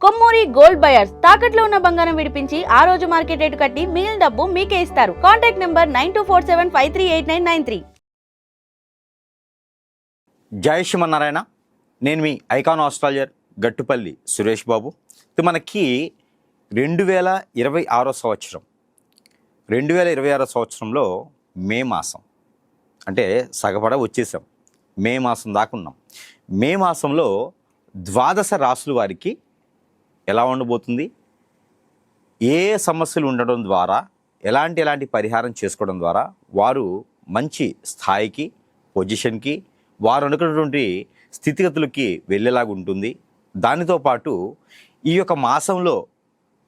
Kommuri gold buyers తాకట్లో ఉన్న బంగారం విడిపించి ఆ రోజు మార్కెట్ రేటు కట్టి మిగిలిన డబ్బు మీకే ఇస్తారు. Contact number 9247538993. జై శ్రీమన్నారాయణ. నేను మీ ఐకాన్ ఆస్ట్రాలజర్ గట్టుపల్లి సురేష్ బాబు. ఇది మనకి 2026 సంవత్సరం 2026 సంవత్సరంలో మే మాసం అంటే సగపడ వచ్చేసాం. మే మాసం దాకా ఉన్నాం. మే మాసంలో ద్వాదశ రాశుల వారికి ఎలా ఉండబోతుంది, ఏ సమస్యలు ఉండడం ద్వారా ఎలాంటి పరిహారం చేసుకోవడం ద్వారా వారు మంచి స్థాయికి పొజిషన్కి వారు అనుకున్నటువంటి స్థితిగతులకి వెళ్ళేలాగా ఉంటుంది. దానితో పాటు ఈ యొక్క మాసంలో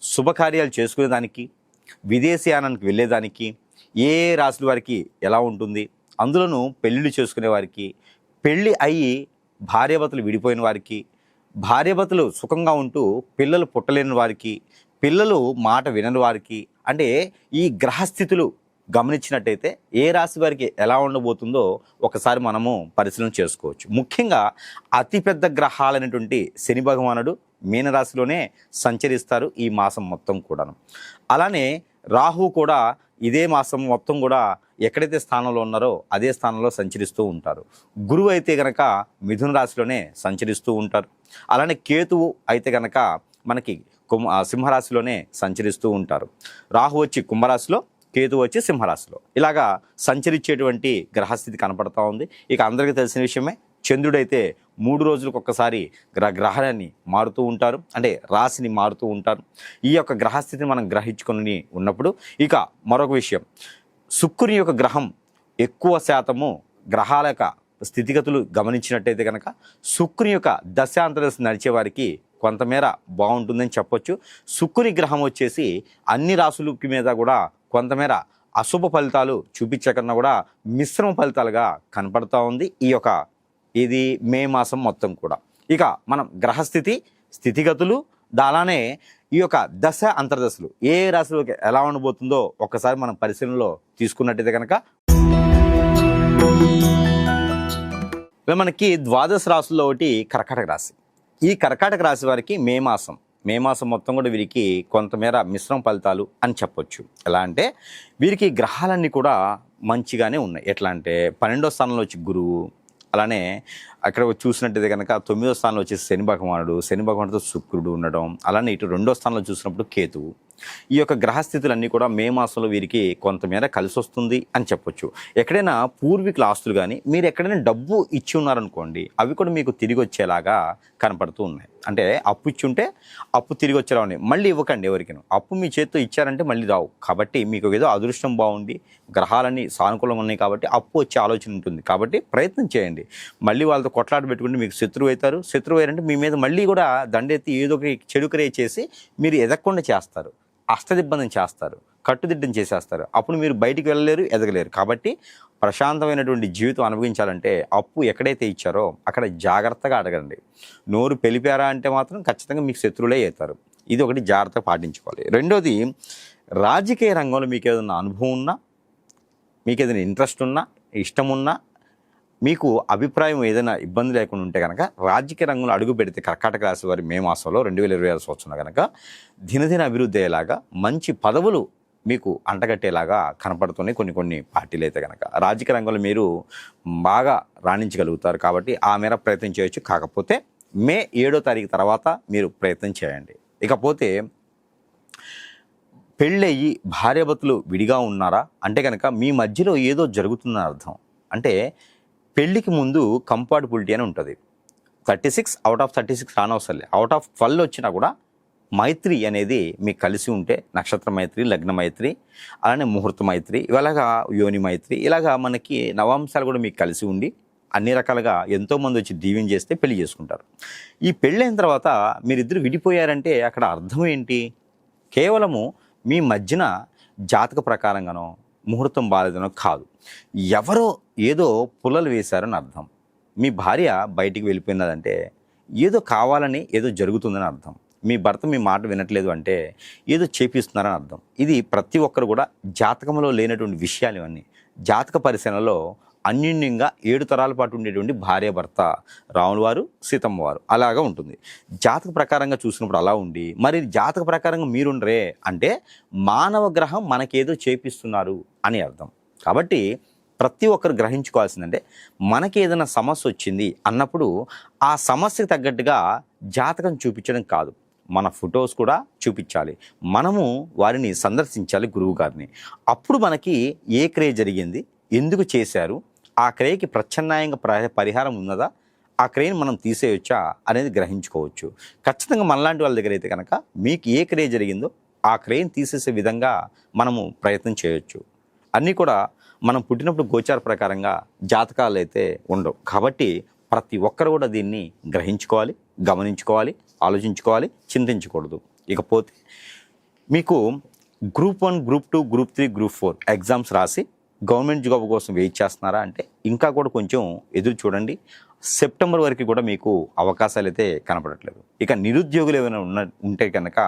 శుభకార్యాలు చేసుకునేదానికి విదేశీయానానికి వెళ్ళేదానికి ఏ రాశుల వారికి ఎలా ఉంటుంది, అందులోనూ పెళ్ళిళ్ళు చేసుకునే వారికి, పెళ్ళి అయ్యి భార్యాభర్తలు విడిపోయిన వారికి, భార్యాభర్తలు సుఖంగా ఉంటూ పిల్లలు పుట్టలేని వారికి, పిల్లలు మాట వినని వారికి, అంటే ఈ గ్రహస్థితులు గమనించినట్టయితే ఏ రాశి వారికి ఎలా ఉండబోతుందో ఒకసారి మనము పరిశీలన చేసుకోవచ్చు. ముఖ్యంగా అతిపెద్ద గ్రహాలైనటువంటి శని భగవానుడు మీనరాశిలోనే సంచరిస్తారు ఈ మాసం మొత్తం కూడాను. అలానే రాహు కూడా ఇదే మాసం మొత్తం కూడా ఎక్కడైతే స్థానంలో ఉన్నారో అదే స్థానంలో సంచరిస్తూ ఉంటారు. గురువు అయితే కనుక మిథున రాశిలోనే సంచరిస్తూ ఉంటారు. అలానే కేతువు అయితే కనుక మనకి సింహరాశిలోనే సంచరిస్తూ ఉంటారు. రాహు వచ్చి కుంభరాశిలో, కేతు వచ్చి సింహరాశిలో ఇలాగా సంచరించేటువంటి గ్రహస్థితి కనపడతా ఉంది. ఇక అందరికీ తెలిసిన విషయమే, చంద్రుడైతే 3 రోజులకు ఒక్కసారి గ్రహాన్ని మారుతూ ఉంటారు, అంటే రాశిని మారుతూ ఉంటారు. ఈ యొక్క గ్రహస్థితిని మనం గ్రహించుకొని ఉన్నప్పుడు ఇక మరొక విషయం, శుక్రుని యొక్క గ్రహం ఎక్కువ శాతము గ్రహాల యొక్క స్థితిగతులు గమనించినట్టయితే కనుక శుక్రుని యొక్క దశాంతరదశ నడిచే వారికి కొంతమేర బాగుంటుందని చెప్పొచ్చు. శుక్రుని గ్రహం వచ్చేసి అన్ని రాశులకి మీద కూడా కొంతమేర అశుభ ఫలితాలు చూపించకన్నా కూడా మిశ్రమ ఫలితాలుగా కనపడతా ఉంది ఇది మే మాసం మొత్తం కూడా. ఇక మనం గ్రహస్థితి స్థితిగతులు అలానే ఈ యొక్క దశ అంతర్దశలు ఏ రాశిలోకి ఎలా ఉండబోతుందో ఒక్కసారి మనం పరిశీలనలో తీసుకున్నట్టయితే కనుక మనకి ద్వాదశ రాశుల్లో ఒకటి కర్కాటక రాశి. ఈ కర్కాటక రాశి వారికి మే మాసం మొత్తం కూడా వీరికి కొంతమేర మిశ్రమ ఫలితాలు అని చెప్పొచ్చు. ఎలా అంటే వీరికి గ్రహాలన్నీ కూడా మంచిగానే ఉన్నాయి. ఎట్లా అంటే 12వ స్థానంలో వచ్చి గురువు, అలానే అక్కడ చూసినట్టయితే కనుక 9వ స్థానంలో వచ్చేసి శని భగవానుడితో శుక్రుడు ఉండడం, అలానే ఇటు 2వ స్థానంలో చూసినప్పుడు కేతువు. ఈ యొక్క గ్రహస్థితులన్నీ కూడా మే మాసంలో వీరికి కొంతమేర కలిసి వస్తుంది అని చెప్పొచ్చు. ఎక్కడైనా పూర్వీకుల ఆస్తులు కానీ మీరు ఎక్కడైనా డబ్బు ఇచ్చి ఉన్నారనుకోండి, అవి కూడా మీకు తిరిగి వచ్చేలాగా కనపడుతూ ఉన్నాయి. అంటే అప్పు ఇచ్చి ఉంటే అప్పు తిరిగి వచ్చేలా ఉన్నాయి. మళ్ళీ ఇవ్వకండి ఎవరికైనా. అప్పు మీ చేతితో ఇచ్చారంటే మళ్ళీ రావు. కాబట్టి మీకు ఏదో అదృష్టం బాగుండి గ్రహాలన్నీ సానుకూలంగా ఉన్నాయి కాబట్టి అప్పు వచ్చే ఆలోచన ఉంటుంది. కాబట్టి ప్రయత్నం చేయండి. మళ్ళీ వాళ్ళతో కొట్లాట పెట్టుకుంటే మీకు శత్రువు అవుతారు. శత్రువు అయ్యారంటే మీ మీద మళ్ళీ కూడా దండెత్తి ఏదో ఒక చెడు క్రియ చేసి మీరు ఎదగకుండా చేస్తారు, అష్టదిబ్బందం చేస్తారు, కట్టుదిడ్డం చేసేస్తారు. అప్పుడు మీరు బయటికి వెళ్ళలేరు, ఎదగలేరు. కాబట్టి ప్రశాంతమైనటువంటి జీవితం అనుభవించాలంటే అప్పు ఎక్కడైతే ఇచ్చారో అక్కడ జాగ్రత్తగా అడగండి. నోరు పెలిపారా అంటే మాత్రం ఖచ్చితంగా మీకు శత్రువులే అవుతారు. ఇది ఒకటి జాగ్రత్తగా పాటించుకోవాలి. రెండోది, రాజకీయ రంగంలో మీకు ఏదైనా అనుభవం ఉన్నా, మీకు ఏదైనా ఇంట్రెస్ట్ ఉన్నా, ఇష్టం ఉన్నా, మీకు అభిప్రాయం ఏదైనా ఇబ్బంది లేకుండా ఉంటే కనుక రాజకీయ రంగంలో అడుగు పెడితే కర్కాటక రాశి వారి మే మాసంలో 2026 సంవత్సరంలో కనుక దినదిన అభివృద్ధి అయ్యేలాగా మంచి పదవులు మీకు అంటగట్టేలాగా కనపడుతున్నాయి కొన్ని పార్టీలు అయితే కనుక. రాజకీయ రంగంలో మీరు బాగా రాణించగలుగుతారు. కాబట్టి ఆ మేర ప్రయత్నం చేయొచ్చు. కాకపోతే మే 7వ తారీఖు తర్వాత మీరు ప్రయత్నం చేయండి. ఇకపోతే పెళ్ళయ్యి భార్యాభర్తలు విడిగా ఉన్నారా అంటే కనుక మీ మధ్యలో ఏదో జరుగుతుందని అర్థం. అంటే పెళ్ళికి ముందు కంపాటబిలిటీ అని ఉంటుంది. 36 అవుట్ ఆఫ్ 36 రానవసరం లేదు. అవుట్ ఆఫ్ 12 వచ్చినా కూడా మైత్రి అనేది మీకు కలిసి ఉంటే, నక్షత్ర మైత్రి, లగ్న మైత్రి, అలానే ముహూర్త మైత్రి, ఇలాగా యోని మైత్రి, ఇలాగా మనకి నవాంశాలు కూడా మీకు కలిసి ఉండి అన్ని రకాలుగా ఎంతోమంది వచ్చి దీవెన చేస్తే పెళ్లి చేసుకుంటారు. ఈ పెళ్ళైన తర్వాత మీరిద్దరు విడిపోయారంటే అక్కడ అర్థం ఏంటి? కేవలము మీ మధ్యన జాతక ప్రకారంగానో ముహూర్తం బాలేదనో కాదు, ఎవరో ఏదో పుల్లలు వేశారని అర్థం. మీ భార్య బయటికి వెళ్ళిపోయినదంటే ఏదో కావాలని ఏదో జరుగుతుందని అర్థం. మీ భర్త మీ మాట వినట్లేదు అంటే ఏదో చేపిస్తున్నారని అర్థం. ఇది ప్రతి ఒక్కరు కూడా జాతకంలో లేనటువంటి విషయాలు ఇవన్నీ. జాతక పరిశీలనలో అన్యోన్యంగా 7 తరాల పాటు ఉండేటువంటి భార్యాభర్త రాముల వారు సీతమ్మ వారు అలాగా ఉంటుంది. జాతక ప్రకారంగా చూసినప్పుడు అలా ఉండి మరి జాతక ప్రకారంగా మీరుండరే అంటే మానవ గ్రహం మనకేదో చేపిస్తున్నారు అని అర్థం. కాబట్టి ప్రతి ఒక్కరు గ్రహించుకోవాల్సిందంటే మనకి ఏదైనా సమస్య వచ్చింది అన్నప్పుడు ఆ సమస్యకు తగ్గట్టుగా జాతకం చూపించడం కాదు, మన ఫొటోస్ కూడా చూపించాలి, మనము వారిని సందర్శించాలి గురువు గారిని. అప్పుడు మనకి ఏ క్రియ జరిగింది, ఎందుకు చేశారు, ఆ క్రియకి ప్రత్యామ్నాయంగా పరిహారం ఉన్నదా, ఆ క్రియని మనం తీసేయొచ్చా అనేది గ్రహించుకోవచ్చు. ఖచ్చితంగా మనలాంటి వాళ్ళ దగ్గర అయితే కనుక మీకు ఏ క్రియ జరిగిందో ఆ క్రియని తీసేసే విధంగా మనము ప్రయత్నం చేయొచ్చు. అన్నీ కూడా మనం పుట్టినప్పుడు గోచార ప్రకారంగా జాతకాలు అయితే ఉండవు. కాబట్టి ప్రతి ఒక్కరు కూడా దీన్ని గ్రహించుకోవాలి, గమనించుకోవాలి, ఆలోచించుకోవాలి, చింతించకూడదు. ఇకపోతే మీకు group 1, group 2, group 3, group 4 exams రాసి గవర్నమెంట్ జాబ్ కోసం వెయిట్ చేస్తున్నారా అంటే ఇంకా కూడా కొంచెం ఎదురు చూడండి. సెప్టెంబర్ వరకు కూడా మీకు అవకాశాలు అయితే కనపడట్లేదు. ఇక నిరుద్యోగులు ఏమైనా ఉంటే కనుక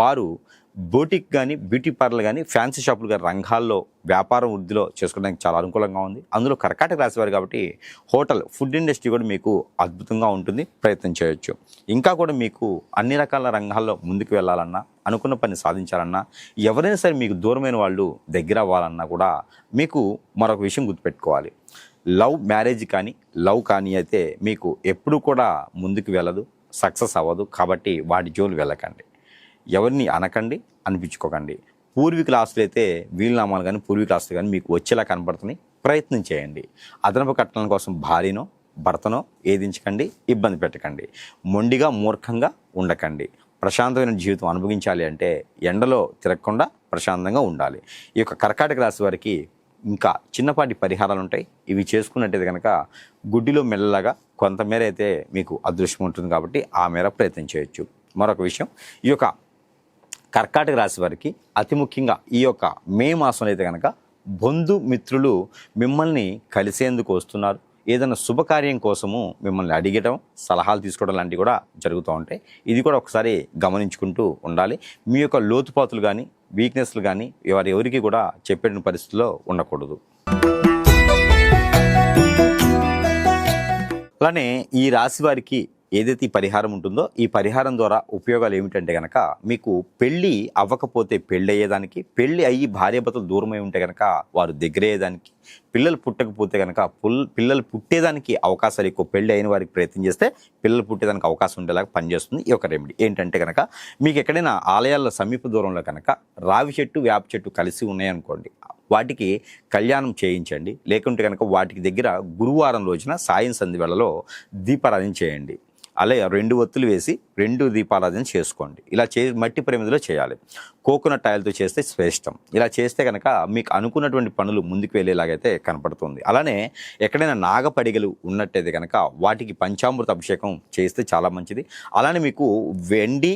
వారు బోటిక్ కానీ, బ్యూటీ పార్లర్ కానీ, ఫ్యాన్సీ షాపులు కానీ రంగాల్లో వ్యాపారం వృద్ధిలో చేసుకోవడానికి చాలా అనుకూలంగా ఉంది. అందులో కర్కాటక రాశివారు కాబట్టి హోటల్, ఫుడ్ ఇండస్ట్రీ కూడా మీకు అద్భుతంగా ఉంటుంది, ప్రయత్నం చేయొచ్చు. ఇంకా కూడా మీకు అన్ని రకాల రంగాల్లో ముందుకు వెళ్ళాలన్నా, అనుకున్న పని సాధించాలన్నా, ఎవరైనా సరే మీకు దూరమైన వాళ్ళు దగ్గర అవ్వాలన్నా కూడా మీకు మరొక విషయం గుర్తుపెట్టుకోవాలి. లవ్ మ్యారేజ్ కానీ, లవ్ కానీ అయితే మీకు ఎప్పుడు కూడా ముందుకు వెళ్ళదు, సక్సెస్ అవ్వదు. కాబట్టి వాటి జోలు వెళ్ళకండి, ఎవరిని అనకండి, అనిపించుకోకండి. పూర్వీకుల ఆస్తులు అయితే వీలునామాలు కానీ, పూర్వీకుల ఆస్తులు కానీ మీకు వచ్చేలా కనపడుతున్నాయి, ప్రయత్నం చేయండి. అదనపు కట్టడం కోసం భార్యనో భర్తనో ఏదించకండి, ఇబ్బంది పెట్టకండి. మొండిగా మూర్ఖంగా ఉండకండి. ప్రశాంతమైన జీవితం అనుభవించాలి అంటే ఎండలో తిరగకుండా ప్రశాంతంగా ఉండాలి. ఈ యొక్క కర్కాటక రాశి వారికి ఇంకా చిన్నపాటి పరిహారాలు ఉంటాయి. ఇవి చేసుకున్నట్టయితే కనుక గుడ్డిలో మెల్లగా కొంతమేర అయితే మీకు అదృష్టం ఉంటుంది. కాబట్టి ఆ మేర ప్రయత్నం చేయొచ్చు. మరొక విషయం, ఈ యొక్క కర్కాటక రాశి వారికి అతి ముఖ్యంగా ఈ యొక్క మే మాసంలో అయితే కనుక బంధుమిత్రులు మిమ్మల్ని కలిసేందుకు వస్తున్నారు. ఏదైనా శుభకార్యం కోసము మిమ్మల్ని అడిగటం, సలహాలు తీసుకోవడం లాంటివి కూడా జరుగుతూ ఉంటాయి. ఇది కూడా ఒకసారి గమనించుకుంటూ ఉండాలి. మీ యొక్క లోతుపాతులు కానీ, వీక్నెస్లు కానీ ఎవరికి కూడా చెప్పే పరిస్థితుల్లో ఉండకూడదు. అలానే ఈ రాశి వారికి ఏదైతే ఈ పరిహారం ఉంటుందో ఈ పరిహారం ద్వారా ఉపయోగాలు ఏమిటంటే కనుక మీకు పెళ్ళి అవ్వకపోతే పెళ్ళి అయ్యేదానికి, పెళ్ళి అయ్యి భార్యాభర్తలు దూరమై ఉంటే కనుక వారు దగ్గరయ్యేదానికి, పిల్లలు పుట్టకపోతే కనుక పిల్లలు పుట్టేదానికి అవకాశాలు ఎక్కువ. పెళ్ళి అయిన వారికి ప్రయత్నం చేస్తే పిల్లలు పుట్టేదానికి అవకాశం ఉండేలాగా పనిచేస్తుంది ఈ యొక్క రెమెడీ. ఏంటంటే కనుక మీకు ఎక్కడైనా ఆలయాల సమీప దూరంలో కనుక రావి చెట్టు, వేప చెట్టు కలిసి ఉన్నాయనుకోండి, వాటికి కళ్యాణం చేయించండి. లేకుంటే కనుక వాటికి దగ్గర గురువారం రోజున సాయం సంధి వేళలో దీపారాధన చేయండి. అలాగే 2 ఒత్తులు వేసి 2 దీపారాధన చేసుకోండి. ఇలా మట్టి ప్రమిదిలో చేయాలి. కోకోనట్ ఆయిల్తో చేస్తే శ్రేష్టం. ఇలా చేస్తే కనుక మీకు అనుకున్నటువంటి పనులు ముందుకు వెళ్ళేలాగైతే కనపడుతుంది. అలానే ఎక్కడైనా నాగపడిగలు ఉన్నట్టయితే కనుక వాటికి పంచామృత అభిషేకం చేస్తే చాలా మంచిది. అలానే మీకు వెండి,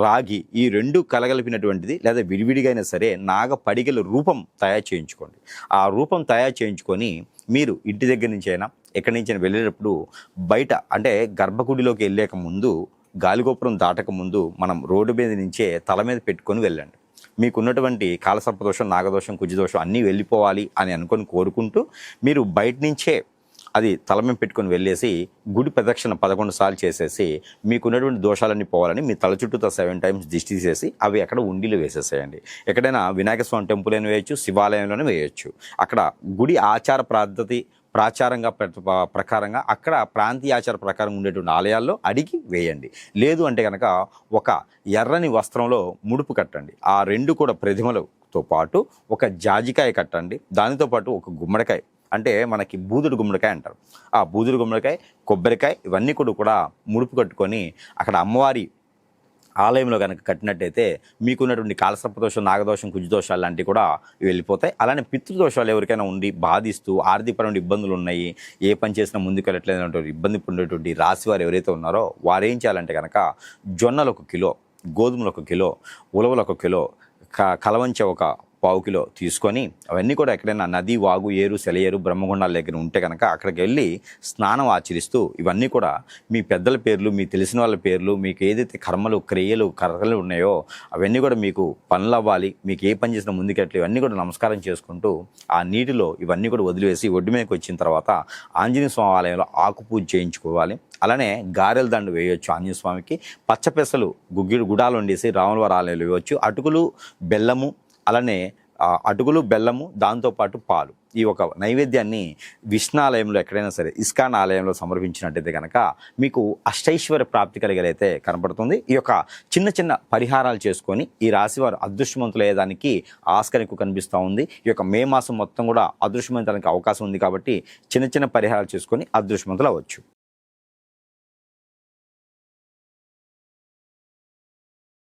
రాగి ఈ 2 కలగలిపినటువంటిది లేదా విడివిడిగా అయినా సరే నాగపడిగల రూపం తయారు చేయించుకోండి. ఆ రూపం తయారు చేయించుకొని మీరు ఇంటి దగ్గర నుంచి అయినా ఎక్కడి నుంచి వెళ్ళేటప్పుడు బయట అంటే గర్భగుడిలోకి వెళ్ళలేక ముందు, గాలిగోపురం దాటక ముందు మనం రోడ్డు మీద నుంచే తల మీద పెట్టుకొని వెళ్ళండి. మీకున్నటువంటి కాలసర్పదోషం, నాగదోషం, కుజదోషం అన్నీ వెళ్ళిపోవాలి అని అనుకొని కోరుకుంటూ మీరు బయట నుంచే అది తల మీద పెట్టుకొని వెళ్ళేసి గుడి ప్రదక్షిణ 11 సార్లు చేసేసి మీకున్నటువంటి దోషాలన్నీ పోవాలని మీ తల చుట్టూతో 7 టైమ్స్ దిష్టి తీసేసి అవి అక్కడ ఉండిలో వేసేసేయండి. ఎక్కడైనా వినాయక స్వామి టెంపుల్ అయినా వేయచ్చు, శివాలయంలోనే వేయచ్చు. అక్కడ గుడి ఆచార పద్ధతి ప్రకారంగా అక్కడ ప్రాంతీయ ఆచార ప్రకారం ఉండేటువంటి ఆలయాల్లో అడిగి వేయండి. లేదు అంటే కనుక ఒక ఎర్రని వస్త్రంలో ముడుపు కట్టండి. ఆ 2 కూడా ప్రతిమలతో పాటు ఒక జాజికాయ కట్టండి. దానితో పాటు ఒక గుమ్మడికాయ, అంటే మనకి బూదుడు గుమ్మడికాయ అంటారు, ఆ బూదుడు గుమ్మడికాయ, కొబ్బరికాయ ఇవన్నీ కూడా ముడుపు కట్టుకొని అక్కడ అమ్మవారి ఆలయంలో కనుక కట్టినట్టయితే మీకున్నటువంటి కాలసర్పదోషం, నాగదోషం, కుజదోషాలు లాంటివి కూడా వెళ్ళిపోతాయి. అలానే పితృదోషాలు ఎవరికైనా ఉండి బాధిస్తూ ఆర్థికపరమైన ఇబ్బందులు ఉన్నాయి, ఏ పని చేసినా ముందుకు వెళ్ళట్లేదన్నటువంటి ఇబ్బంది ఉండేటువంటి రాశి వారు ఎవరైతే ఉన్నారో వారు ఏం చేయాలంటే కనుక జొన్నలు 1 కిలో, గోధుమలు 1 కిలో, ఉలవలు 1 కిలో, కలవంచ 1 పావు కిలో తీసుకొని అవన్నీ కూడా ఎక్కడైనా నది, వాగు, ఏరు, సెలయేరు, బ్రహ్మగుండాల దగ్గర ఉంటే కనుక అక్కడికి వెళ్ళి స్నానం ఆచరిస్తూ ఇవన్నీ కూడా మీ పెద్దల పేర్లు, మీ తెలిసిన వాళ్ళ పేర్లు, మీకు ఏదైతే కర్మలు, క్రియలు, కర్రలు ఉన్నాయో అవన్నీ కూడా మీకు పనులు అవ్వాలి, మీకు ఏ పని చేసినా ముందుకెట్లు ఇవన్నీ కూడా నమస్కారం చేసుకుంటూ ఆ నీటిలో ఇవన్నీ కూడా వదిలివేసి ఒడ్డు మీదకి వచ్చిన తర్వాత ఆంజనేయ స్వామి ఆలయంలో ఆకు పూజ చేయించుకోవాలి. అలానే గారెల దండు వేయొచ్చు ఆంజనేయ స్వామికి. పచ్చపెసలు గుడాలు వండేసి రాములవారి ఆలయంలో వేయవచ్చు. అటుకులు, బెల్లము, అలానే అటుకులు, బెల్లము, దాంతోపాటు పాలు, ఈ ఒక నైవేద్యాన్ని విష్ణాలయంలో ఎక్కడైనా సరే ఇస్కాన్ ఆలయంలో సమర్పించినట్టయితే కనుక మీకు అష్టైశ్వర్య ప్రాప్తి కలిగేదైతే కనపడుతుంది. ఈ యొక్క చిన్న చిన్న పరిహారాలు చేసుకొని ఈ రాశివారు అదృష్టవంతులు అయ్యేదానికి ఆస్కారం ఎక్కువ కనిపిస్తూ ఉంది. ఈ యొక్క మే మాసం మొత్తం కూడా అదృష్టవంతానికి అవకాశం ఉంది కాబట్టి చిన్న చిన్న పరిహారాలు చేసుకొని అదృష్టవంతులు అవ్వచ్చు.